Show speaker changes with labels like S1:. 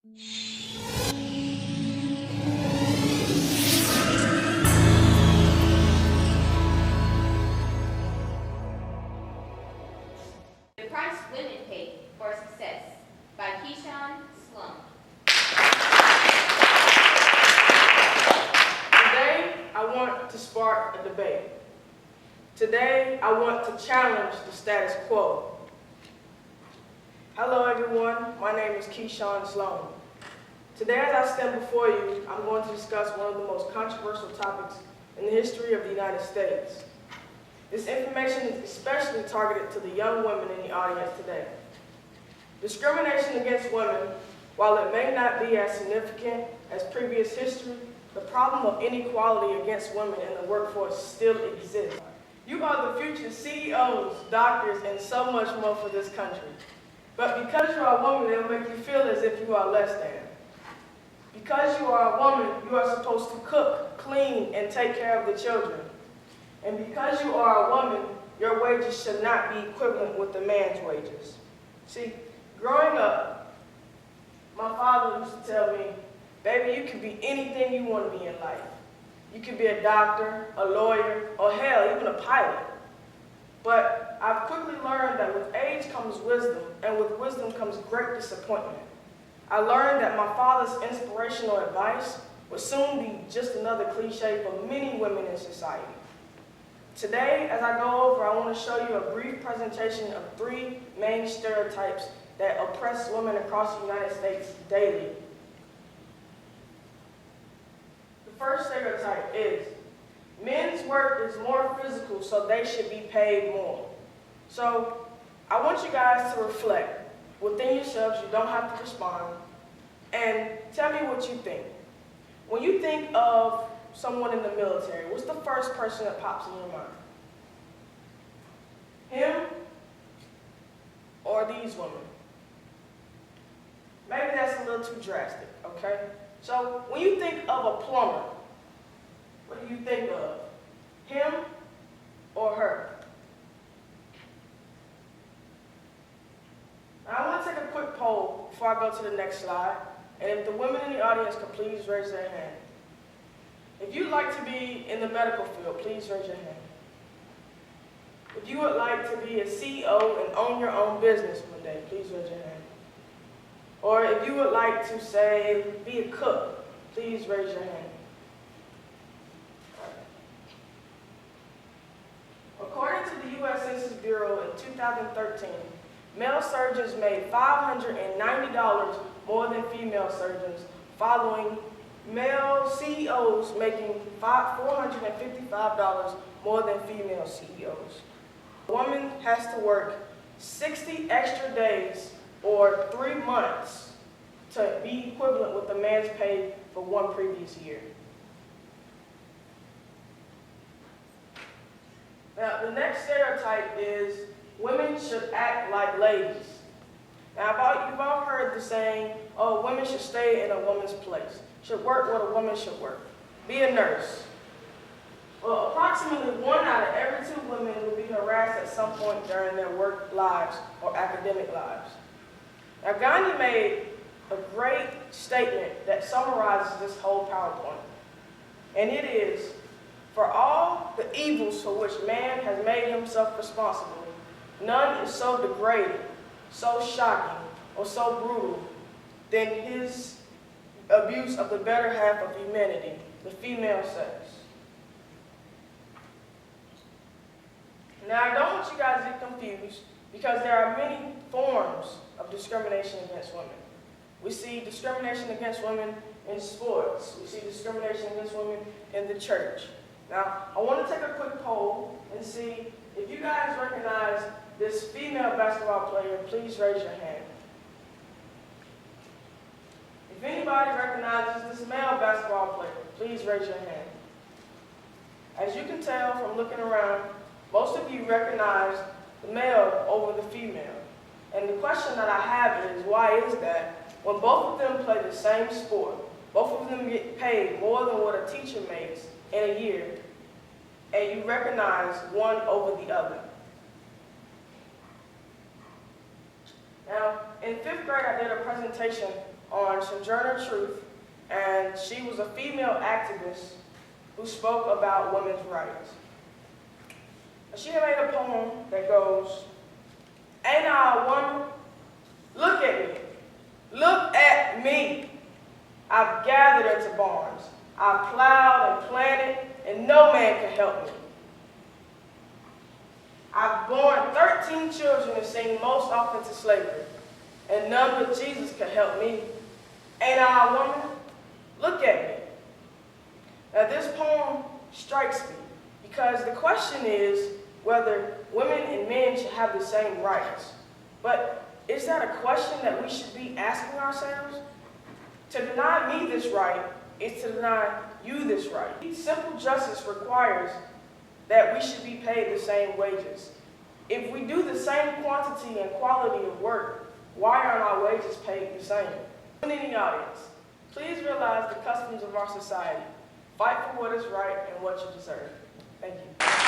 S1: The Price Women Pay for Success by Keyshawn Sloan.
S2: Today, I want to spark a debate. Today, I want to challenge the status quo. Hello, everyone. My name is Keyshawn Sloan. Today, as I stand before you, I'm going to discuss one of the most controversial topics in the history of the United States. This information is especially targeted to the young women in the audience today. Discrimination against women, while it may not be as significant as previous history, the problem of inequality against women in the workforce still exists. You are the future CEOs, doctors, and so much more for this country. But because you are a woman, it will make you feel as if you are less than. Because you are a woman, you are supposed to cook, clean, and take care of the children. And because you are a woman, your wages should not be equivalent with the man's wages. See, growing up, my father used to tell me, baby, you can be anything you want to be in life. You could be a doctor, a lawyer, or hell, even a pilot. But I've quickly learned that with age comes wisdom, and with wisdom comes great disappointment. I learned that my father's inspirational advice would soon be just another cliche for many women in society. Today, as I go over, I want to show you a brief presentation of 3 main stereotypes that oppress women across the United States daily. The first stereotype is, men's work is more physical, so they should be paid more. So, I want you guys to reflect within yourselves. You don't have to respond. And tell me what you think. When you think of someone in the military, what's the first person that pops in your mind? Him or these women? Maybe that's a little too drastic, okay? So when you think of a plumber, what do you think of? Him or her? Now I want to take a quick poll before I go to the next slide. And if the women in the audience could please raise their hand. If you'd like to be in the medical field, please raise your hand. If you would like to be a CEO and own your own business one day, please raise your hand. Or if you would like to, say, be a cook, please raise your hand. According to the U.S. Census Bureau in 2013, male surgeons made $590 more than female surgeons, following male CEOs making $455 more than female CEOs. A woman has to work 60 extra days or 3 months to be equivalent with the man's pay for one previous year. Now, the next stereotype is women should act like ladies. Now, you've all heard the saying, oh, women should stay in a woman's place, should work what a woman should work, be a nurse. Well, approximately 1 out of every 2 women will be harassed at some point during their work lives or academic lives. Now, Gandhi made a great statement that summarizes this whole PowerPoint. And it is, for all the evils for which man has made himself responsible, none is so degrading, so shocking, or so brutal than his abuse of the better half of humanity, the female sex. Now, I don't want you guys to get confused because there are many forms of discrimination against women. We see discrimination against women in sports. We see discrimination against women in the church. Now, I want to take a quick poll and see if you guys recognize this female basketball player. Please raise your hand. If anybody recognizes this male basketball player, please raise your hand. As you can tell from looking around, most of you recognize the male over the female. And the question that I have is, why is that? When both of them play the same sport, both of them get paid more than what a teacher makes in a year, and you recognize one over the other. Now, in 5th grade, I did a presentation on Sojourner Truth, and she was a female activist who spoke about women's rights. She made a poem that goes, "Ain't I a woman? Look at me. Look at me. I've gathered into barns. I've plowed and planted, and no man can help me. I've borne 13 children and seen most often to slavery, and none but Jesus could help me. Ain't I a woman? Look at me." Now this poem strikes me because the question is whether women and men should have the same rights. But is that a question that we should be asking ourselves? To deny me this right is to deny you this right. Simple justice requires that we should be paid the same wages. If we do the same quantity and quality of work, why aren't our wages paid the same? In the audience, please realize the customs of our society. Fight for what is right and what you deserve. Thank you.